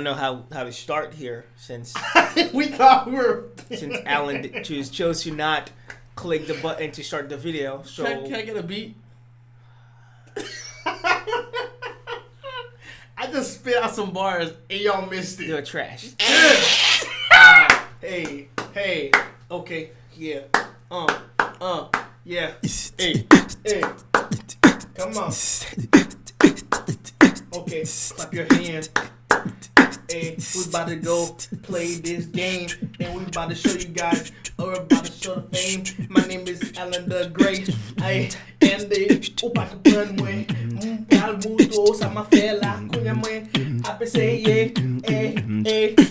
don't know how to start here since we thought we were since Alan chose to not click the button to start the video. So can I get a beat? I just spit out some bars and y'all missed it. You're trash. Hey, okay, yeah, yeah, hey, come on. Okay, clap your hand. Hey, we about to go play this game, and we about to show you guys, or about to show the fame. My name is Alan the Great. And upa ka plan mo kal muto sa mafela kunya mo apese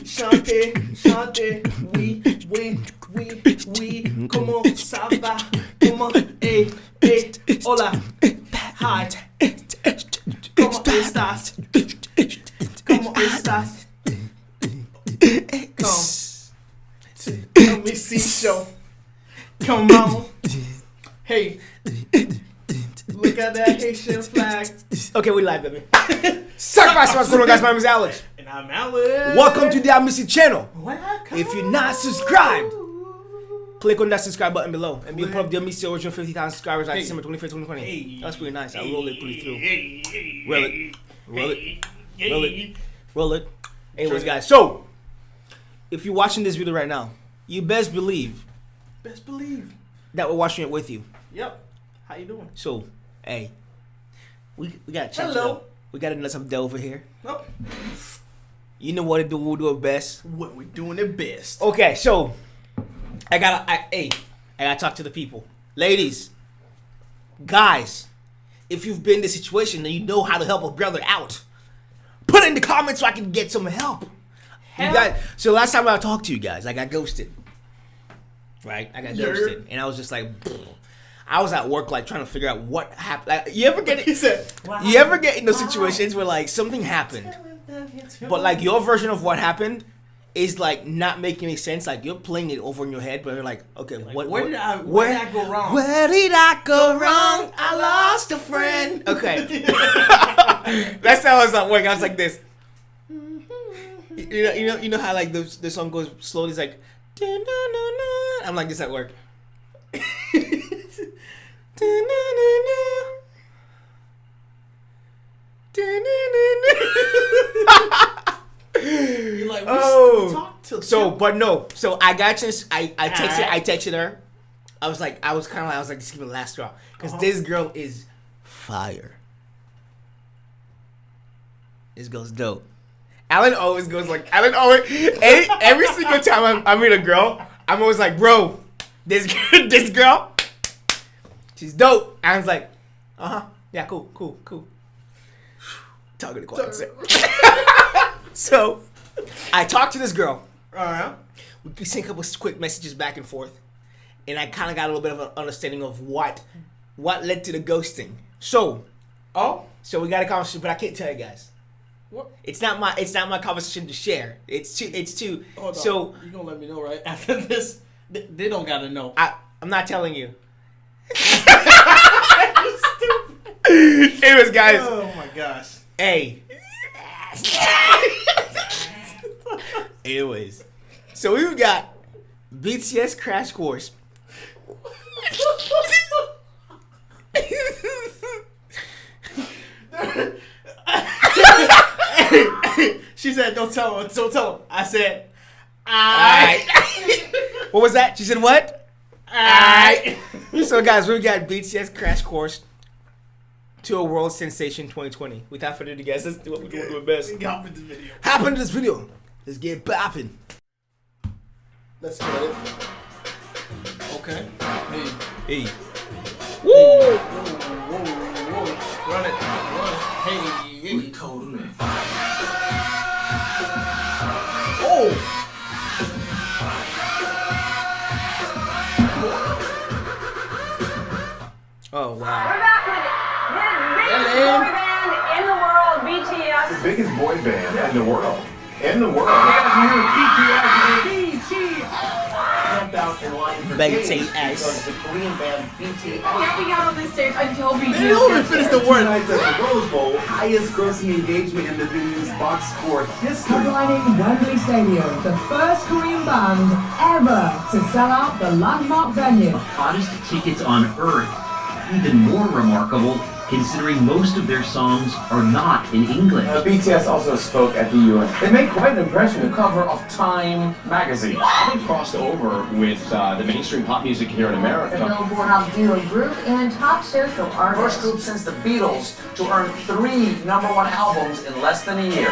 chante oui comment ça va comment hola hi comment estás comment estás come Amicy show, come on, hey. Look at that Haitian flag. Okay, we live, baby. Sacrifice, what's going on, guys? My name is Alex. And I'm Alex. Welcome to the Amicy channel. Welcome. If you're not subscribed, click on that subscribe button below. And be part of the Amicy original 50,000 subscribers on December 25th, 2020. Hey. That's pretty nice. I roll it pretty through. Hey. Roll it. Anyways, guys, so if you're watching this video right now, you best believe that we're watching it with you. Yep. How you doing? So, hey, we got to Hello. We got another some over here. Nope. You know what to do. We'll do it best. What we doing it best. Okay, so I gotta talk to the people, ladies, guys. If you've been in this situation and you know how to help a brother out, put it in the comments so I can get some help. You guys, so last time I talked to you guys, I got ghosted. Right, I got ghosted, and I was just like. I was at work, like, trying to figure out what happened. Like, you ever get in those situations where, like, something happened, but, like, your version of what happened is, like, not making any sense. Like, you're playing it over in your head, but you're like, okay, where did I go wrong? Where did I go wrong? I lost a friend. Okay. That's how I was at work. I was like this. You know how, like, the song goes slowly. It's like, I'm like this at work. You're like, we talk to so I got you. I texted her. I was like, just give it a last straw because this girl is fire. This girl's dope. Alan always goes like every single time I meet a girl, I'm always like, bro, this girl. She's dope. I was like, yeah, cool. Talking to quiet. So, I talked to this girl. We sync up with quick messages back and forth, and I kind of got a little bit of an understanding of what led to the ghosting. So we got a conversation, but I can't tell you guys. What? It's not my conversation to share. It's too. Hold on. So you gonna let me know right after this? They don't gotta know. I'm not telling you. Anyways, guys. Oh my gosh. Hey. Anyways, so we've got BTS Crash Course. She said, "Don't tell him." I said, What was that? She said what? So guys, we got BTS Crash Course to a world sensation 2020. Without further ado, guys, let's do what we're doing best. Hop into this video. Let's get bopping. Let's get it. Okay. Hey. Woo! Whoa. Run it. Hey. We told him. Oh. Oh, wow. We're back with it. The biggest boy band in the world, BTS. The biggest boy band in the world. In the world. BTS. camped out in line for days BTS. because the Korean band BTS. Camping out on the stairs until we They don't even finish the word. Tonight's at the Rose Bowl, highest grossing engagement in the venue's box score history. Headlining Wembley Stadium, the first Korean band ever to sell out the landmark venue. Hottest tickets on Earth. Even more remarkable, considering most of their songs are not in English. BTS also spoke at the UN. They made quite an impression. The cover of Time magazine. They crossed over with the mainstream pop music here in America. The Billboard Top Duo Group and Top Social Artist. First group since the Beatles to earn 3 #1 albums in less than a year.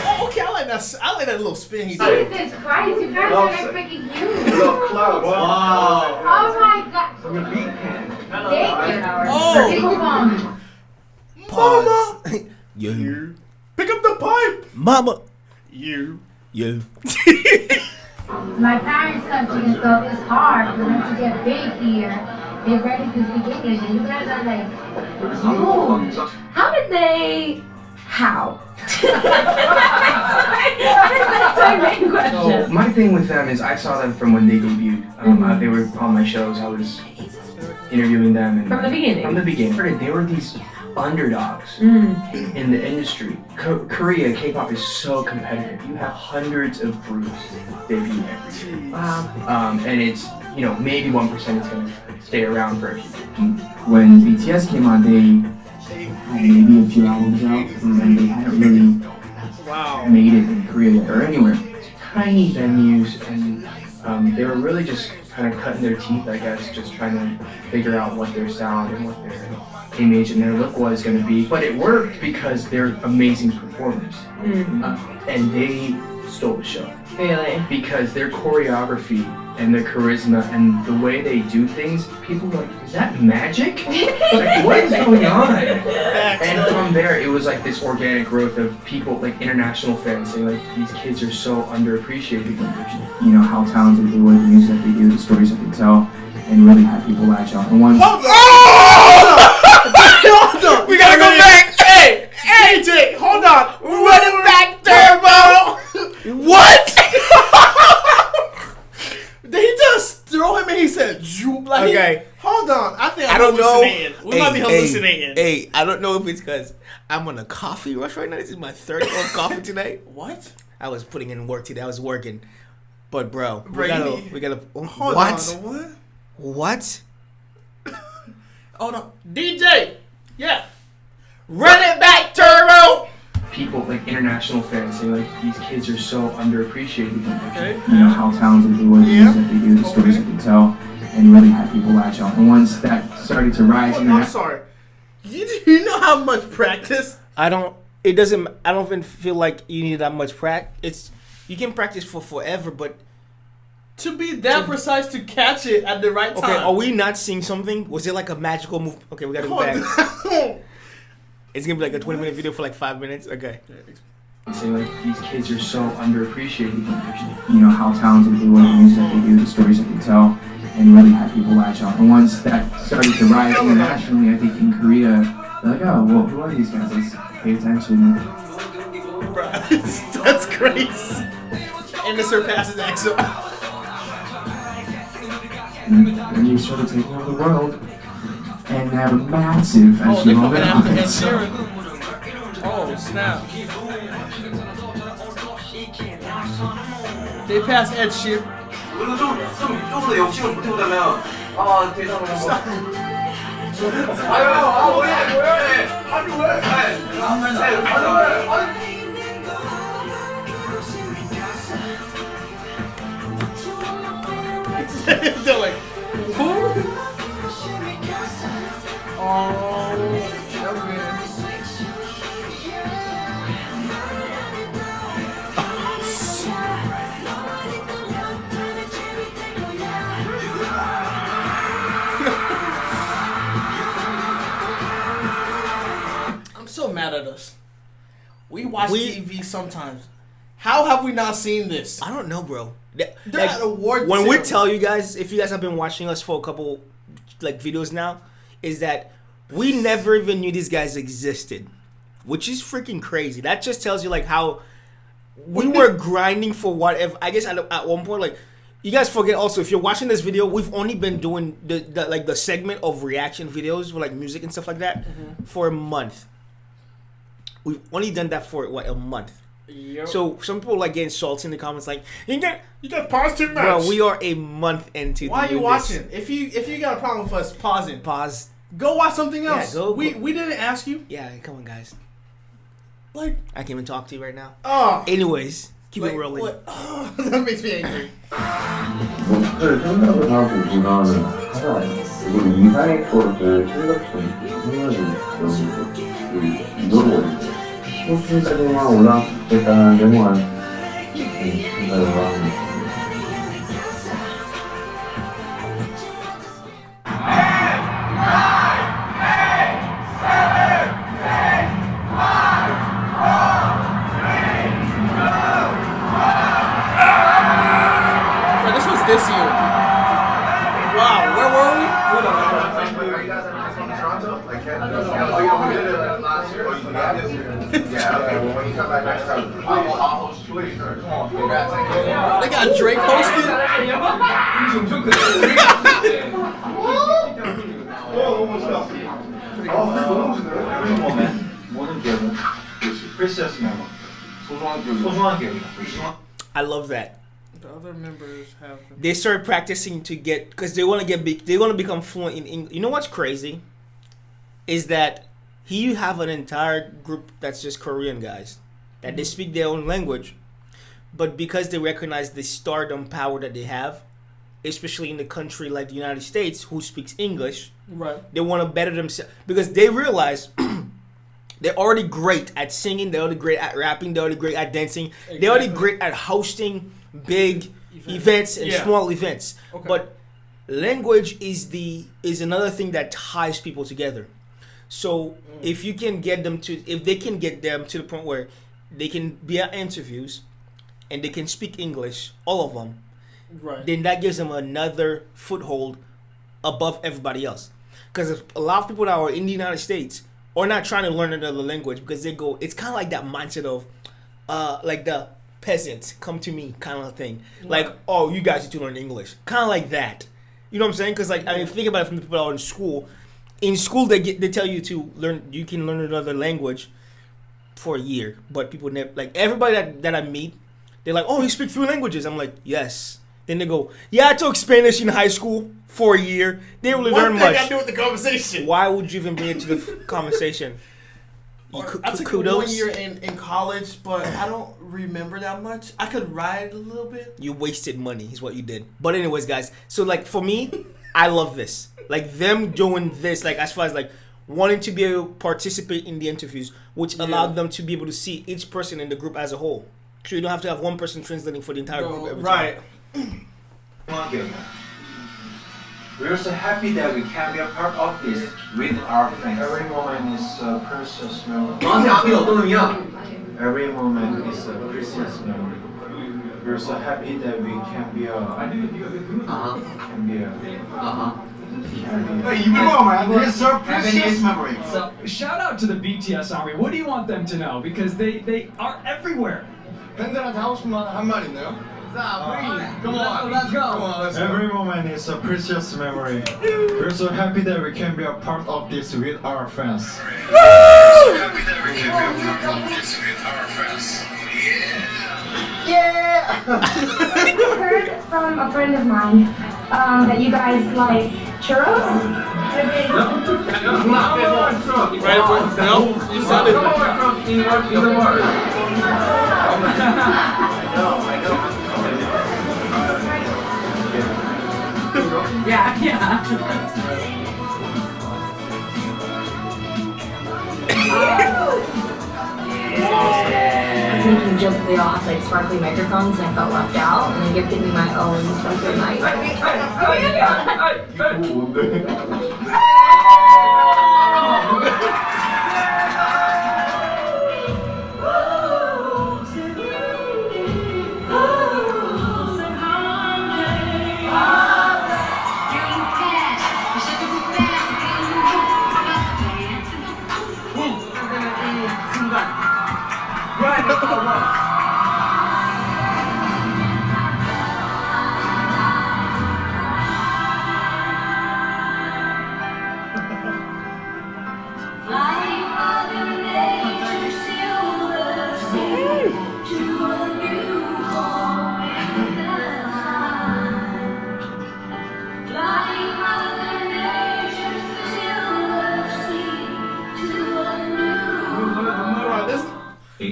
Oh, okay, I like that. I like that little spin he did. Jesus Christ, you guys are like freaking huge. Little clouds. Oh my god. From the beat pen. Thank you, Howard. Oh. People phone. Mama. You. Pick up the pipe. Mama. You. You. My parents' country and stuff is hard for them to get big here. They're ready to speak English, and you guys are like, oh. How did they? How? That's my main question. So my thing with them is I saw them from when they debuted. They were on my shows. I was interviewing them. And From the beginning? From the beginning. They were these underdogs in the industry. Korea, K-pop is so competitive. You have hundreds of groups debut every year. Wow. And it's, maybe 1% is going to stay around for a few years. When BTS came on, they had maybe a few albums out, and they hadn't really made it in Korea or anywhere. Tiny venues, and they were really just kind of cutting their teeth, I guess, just trying to figure out what their sound and what their image and their look was going to be. But it worked because they're amazing performers, and they stole the show. Really? Because their choreography and their charisma and the way they do things, people are like, is that magic? Like, what is going on? And from there, it was like this organic growth of people, like international fans saying, like, these kids are so underappreciated. How talented they were, the music that they do, the stories that they tell, and really had people latch on. And once Hold on. We gotta go back. Hey, AJ, hold on. Run it back, Turbo. What? Did he just throw him and he said, "Zoop"? Like, Okay. Hold on. I think I don't know. We might be hallucinating. Hey, I don't know if it's because I'm on a coffee rush right now. This is my third cup of coffee today. What? I was putting in work today. I was working. But, bro, Brady. we gotta. Hold What? on. What? What? Hold on. DJ. Yeah. Run it back, Turbo! people, like international fans, saying, like, these kids are so underappreciated. Okay. How talented they were, the things that they do, the stories that they tell, and really had people latch on. And once that started to rise, I'm sorry. You know how much practice? I don't even feel like you need that much practice. You can practice for forever, but to be that precise to catch it at the right time. Okay, are we not seeing something? Was it like a magical move? Okay, we gotta go back. It's gonna be like a 20-minute video for like 5 minutes. Okay. Say, like, these kids are so underappreciated. How talented they were, the music that they do, the stories that they tell, and really had people latch on. And once that started to rise internationally, I think in Korea, they're like, oh, well, who are these guys? Let's pay attention. That's crazy. And it surpasses EXO. And then you started taking over the world, and have a massive, as they you all coming know. after Ed Sheeran. Oh, snap. They passed Ed Sheeran. 좀더 욕심을 보태보자면 대답을 한번 They're like, who? Oh, okay. I'm so mad at us. We watch TV sometimes. How have we not seen this? I don't know, bro. They're at award when we ceremony. tell you guys, if you guys have been watching us for a couple like videos now, is that we never even knew these guys existed, which is freaking crazy. That just tells you like how we were grinding for whatever. I guess at one point, like, You guys forget also, if you're watching this video, we've only been doing the segment of reaction videos for like music and stuff like that for a month. We've only done that for what, a month. Yep. So some people like getting salty in the comments like, you got pause too much. Bro, we are a month into. Why are you watching? If you got a problem with us pausing, pause. Go watch something else. Yeah, we didn't ask you. Yeah, come on, guys. Like, I can't even talk to you right now. Oh. Anyways, keep it rolling. Oh, that makes me angry. 목표를 생각을 하고 우리나라는 하잖아요. 그리고 이상의 거를 생각 좀 생각을 이거거든요. 소수자들만 올라가겠다는 데만 생각을 합니다. This year. Wow, where were we? We don't know. Are you guys at Toronto? Like, oh, yeah, we did it last year. Oh, you got this year? Yeah, okay. Well, when you come back next time, I'll host you. Come on, congrats. They got Drake hosting. I love that. The other members have. They start practicing to get, because they want to get big. They want to become fluent in English. You know what's crazy? Is that you have an entire group that's just Korean guys that they speak their own language, but because they recognize the stardom power that they have, especially in a country like the United States who speaks English, right? They want to better themselves because they realize they're already great at singing. They're already great at rapping. They're already great at dancing. Exactly. They're already great at hosting big events and small events. Okay. But language is another thing that ties people together. So if you can get them to, if they can get them to the point where they can be at interviews and they can speak English, all of them, right, then that gives them another foothold above everybody else. Because a lot of people that are in the United States are not trying to learn another language because they go, it's kind of like that mindset of like the peasants come to me kind of thing. Right. Like, oh, you guys need to learn English. Kind of like that. You know what I'm saying? Because like, I mean, think about it from the people that are in school. In school, they tell you to learn. You can learn another language for a year, but people never, like, everybody that I meet, they're like, "Oh, you speak 3 languages." I'm like, "Yes." Then they go, "Yeah, I took Spanish in high school for a year. They didn't really learn much." What got to do with the conversation? Why would you even bring it to the conversation? I took kudos. 1 year in college, but I don't remember that much. I could ride a little bit. You wasted money, is what you did. But anyways, guys, so like for me, I love this. Like them doing this, like as far as like wanting to be able to participate in the interviews, which allowed them to be able to see each person in the group as a whole. So you don't have to have one person translating for the entire group every time. We're so happy that we can be a part of this with our friends. Every moment is a precious memory. Every moment is a precious memory. We're so happy that we can be a. It's a precious memory. So, shout out to the BTS army. What do you want them to know? Because they are everywhere. 팬들한테 하고 싶은 말 한 말 있나요? Come on, let's go. Come on, let's go. Every moment is a precious memory. We're so happy that we can be a part of this with our friends. Yeah! I heard from a friend of mine that you guys like churros. No, you sounded. Yeah. I think you joked they all have like sparkly microphones and I felt left out and they gifted me my own sparkly mic.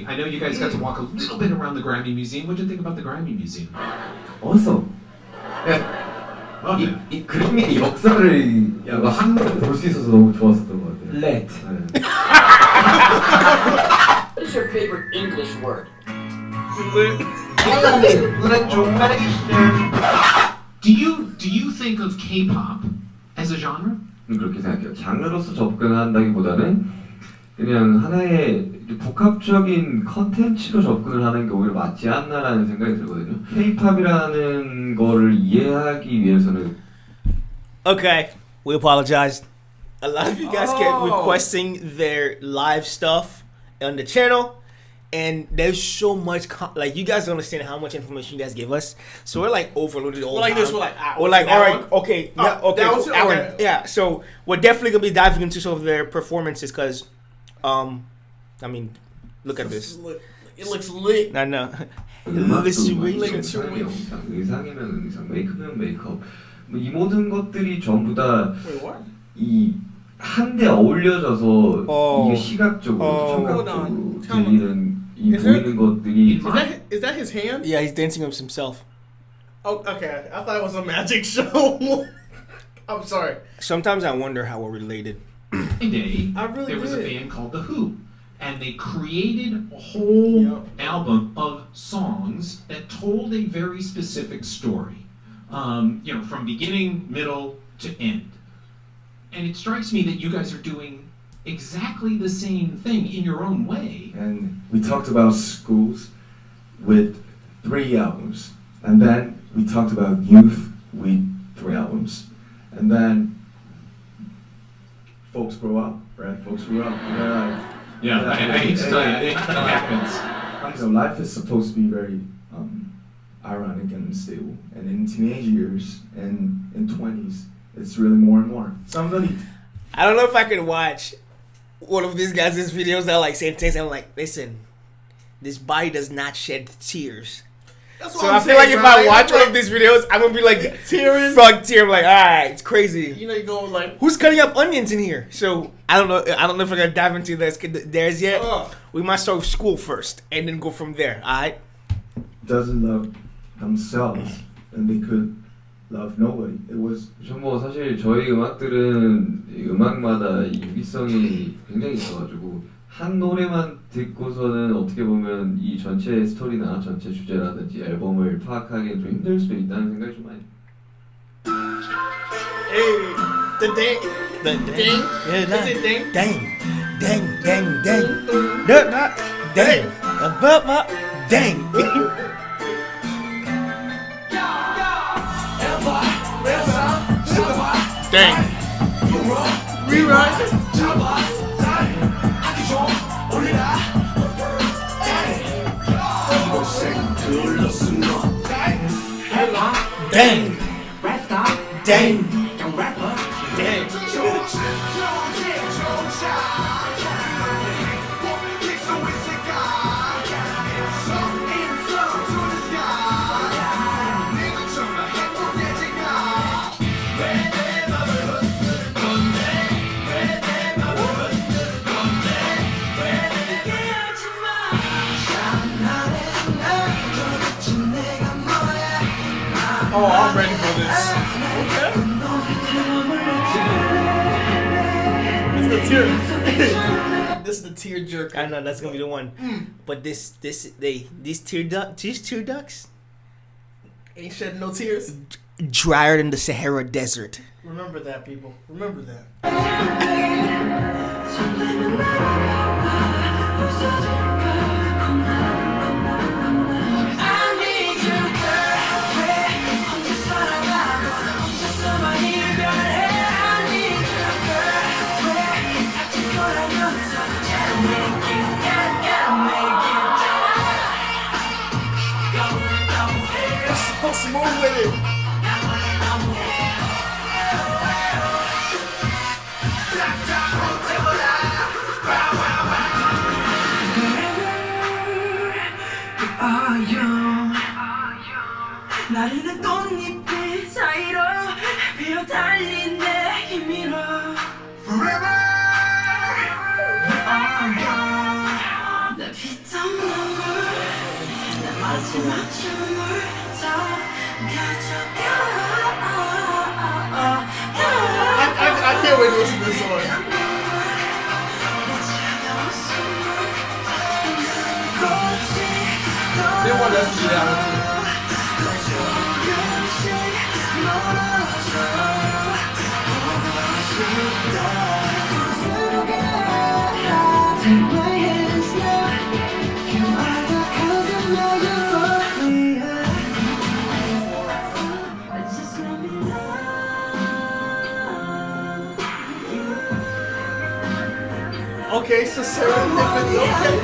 I know you guys got to walk a little bit around the Grammy Museum. What did you think about the Grammy Museum? Awesome. 이 그림의 역사를 한눈에 볼 수 있어서 너무 좋았었던 것 같아요. Let. What is your favorite English word? Do you think of K-pop as a genre? 그렇게 생각해요. 장르로서 접근한다기보다는 그냥 하나의 복합적인 컨텐츠로 접근을 하는 게 오히려 맞지 않나라는 생각이 들거든요. K-팝이라는 거를 이해하기 위해서는 Okay, we apologize. A lot of you guys kept requesting their live stuff on the channel, and there's so much like you guys don't understand how much information you guys give us. So we're like overloaded all the time. We're like, all right, okay, yeah, okay, yeah. So we're definitely gonna be diving into some of their performances because, I mean, look at this. It looks lit. I know. 의상이면 의상, 메이크업이면 메이크업. 이 모든 것들이 전부 다 이 한데 어울려져서 이게 시각적으로, 청각적으로 들리는 이 보이는 것들이. Is that his hand? Yeah, he's dancing with himself. Oh, okay. I thought it was a magic show. I'm sorry. Sometimes I wonder how we're related. There was a band called The Who, and they created a whole album of songs that told a very specific story. From beginning, middle to end. And it strikes me that you guys are doing exactly the same thing in your own way. And we talked about schools with 3 albums. And then we talked about youth with 3 albums. And then folks grow up, right? Folks grow up. Yeah, I hate to tell you, it happens. So life is supposed to be very ironic and stable. And in teenage years and in 20s, it's really more and more. Somebody. I don't know if I can watch one of these guys' videos that like saying things. I'm like, listen, this body does not shed tears. That's So I feel like if I watch one of these videos, I'm gonna be like tearing. Fuck tear. I'm like, all right, it's crazy. You know, you go like, who's cutting up onions in here? So I don't know if we're gonna dive into theirs yet. We might start with school first and then go from there. All right. Doesn't love themselves, and they could love nobody. It was. 뭐 사실 저희 음악들은 음악마다 유기성이 굉장히 있어가지고 한 노래만 듣고서는 어떻게 보면 이 전체 스토리나 전체 주제라든지 앨범을 파악하기엔 좀 힘들 수도 있다는 생각이 좀 많이. Hey, the dang, dang, is it dang, dang, dang, dang. Dang. Rewrite. Dang. Dang. Dang. Oh, I'm ready for this. Okay. This is the tear jerk. I know that's gonna be the one. But these tear ducks ain't shedding no tears. Drier than the Sahara Desert. Remember that, people. Remember that. So smooth with it. 나르는 꽃잎들 사이로 피어 달린 내 힘이로 Forever 널 기다려 the one. I can't wait to listen to this song. They want us to do that one too. Okay, so serendipity, okay.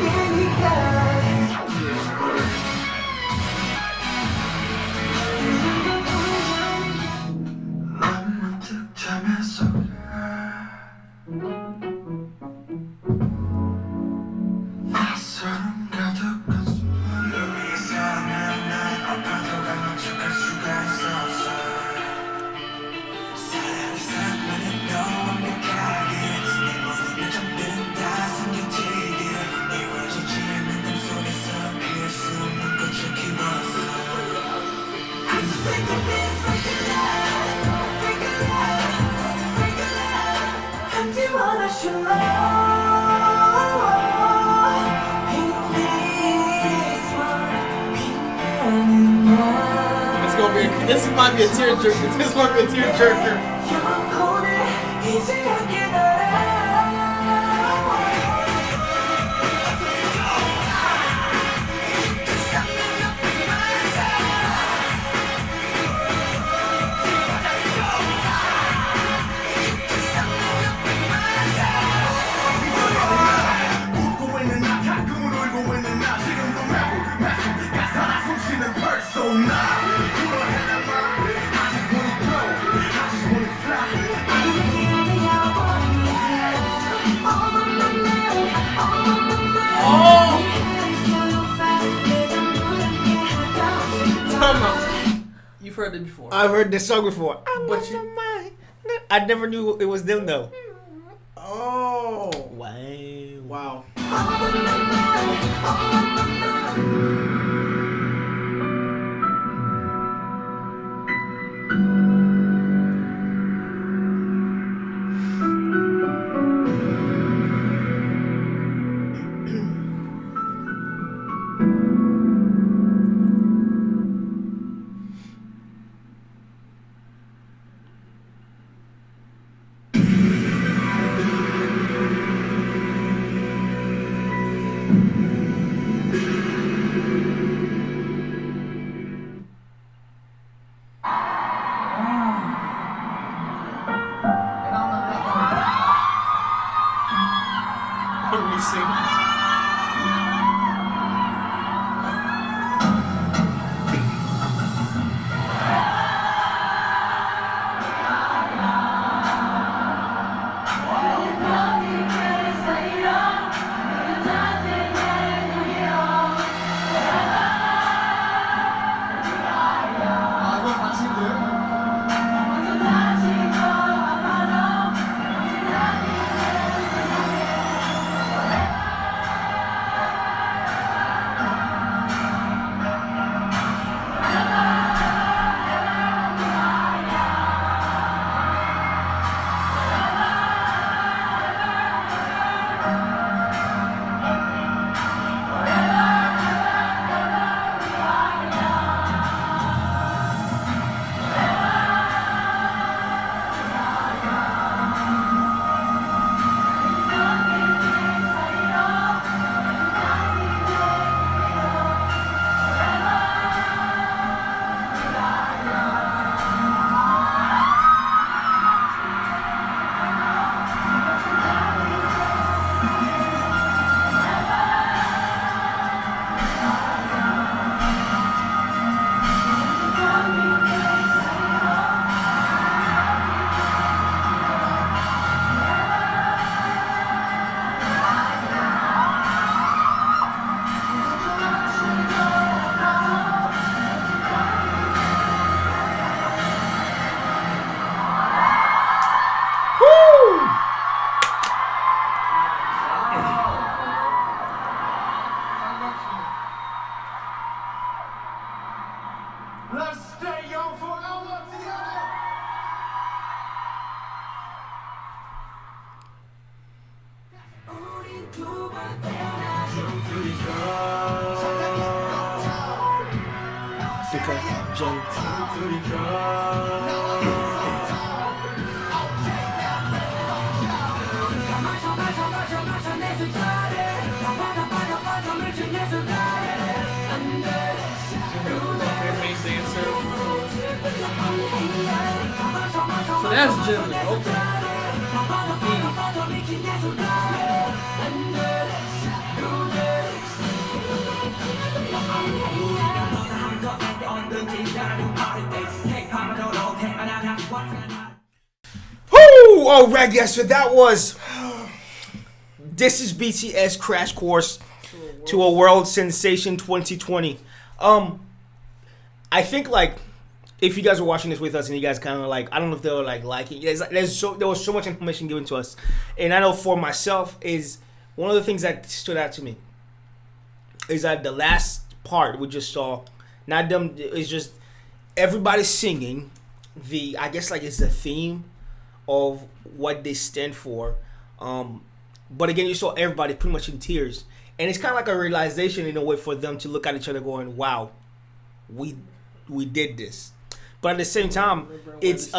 This might be a tear jerker. This might be a tear jerker. You've heard it before. I've heard this song before. But I never knew it was them though. Oh. Wow. Okay, Jen. So that's German. Okay. Whoo! Alright, guys, so that was this is BTS Crash Course to a World Sensation 2020. I think like if you guys were watching this with us and you guys kind of like, I don't know if they were like liking. There was so much information given to us, and I know for myself is one of the things that stood out to me is that the last part we just saw, not them, it's just everybody singing the, I guess like it's the theme of what they stand for. But again, you saw everybody pretty much in tears, and it's kind of like a realization in a way for them to look at each other going, wow, we did this. But at the same time, it's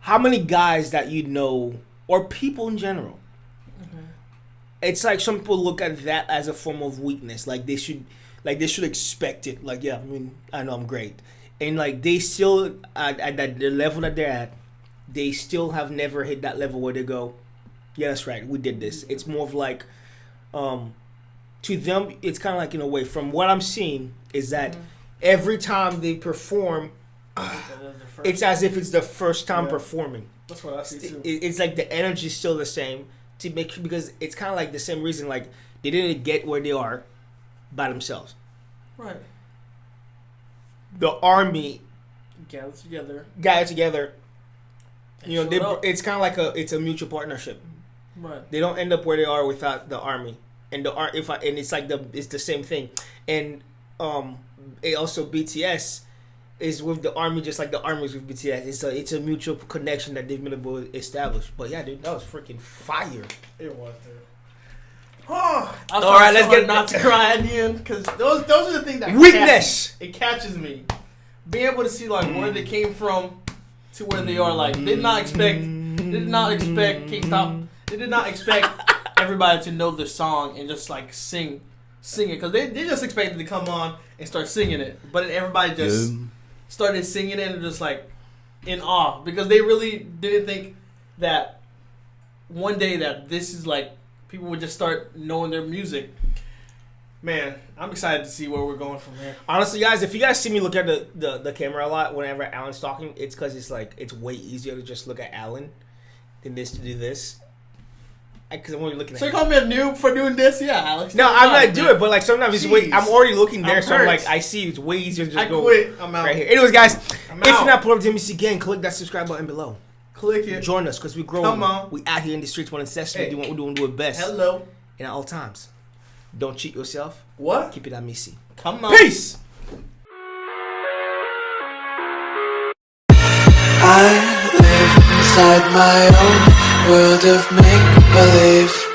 how many guys that you know or people in general, it's like some people look at that as a form of weakness. Like they should expect it. Like, yeah, I mean, I know I'm great. And like they still at the level that they're at, they still have never hit that level where they go, yeah, that's right, we did this. It's more of like, to them, it's kind of like in a way, from what I'm seeing, is that every time they perform, it's as if it's the first time performing. That's what I see too. It's like the energy is still the same to make, because it's kind of like the same reason, like they didn't get where they are by themselves. Right. The army gathered together. You know, it's kind of like it's a mutual partnership. Right. They don't end up where they are without the army, and it's like it's the same thing, and it also BTS is with the army just like the army is with BTS. It's a mutual connection that they've been able to establish. But yeah, dude, that was freaking fire. It was, dude. Oh, all right, let's get not to cry at the end, because those are the things that weakness. It catches me. Being able to see like where they came from to where they are, like they did not expect K-Stop. They did not expect everybody to know the song and just like sing it, because they just expected to come on and start singing it, but everybody just started singing it and just like in awe, because they really didn't think that one day that this is like people would just start knowing their music. Man, I'm excited to see where we're going from here. Honestly, guys, if you guys see me look at the camera a lot whenever Alan's talking, it's because it's way easier to just look at Alan than this to do this. Because I'm already looking at So you call me a noob for doing this? Yeah, Alex. No, I'm not doing it, but like sometimes it's I'm already looking there, so I'm like, I see it's way easier to just go quit. I'm out. Right here. Anyways, guys, if you're not part of the AAMICY gang, click that subscribe button below. Click it. Join us, because we grow. Come on. We out here in the streets wanting Sesame, doing what we're doing, do it best. Hello. And at all times. Don't cheat yourself. What? Keep it Amicy. Come on. Peace. I live inside my own world of make-believe.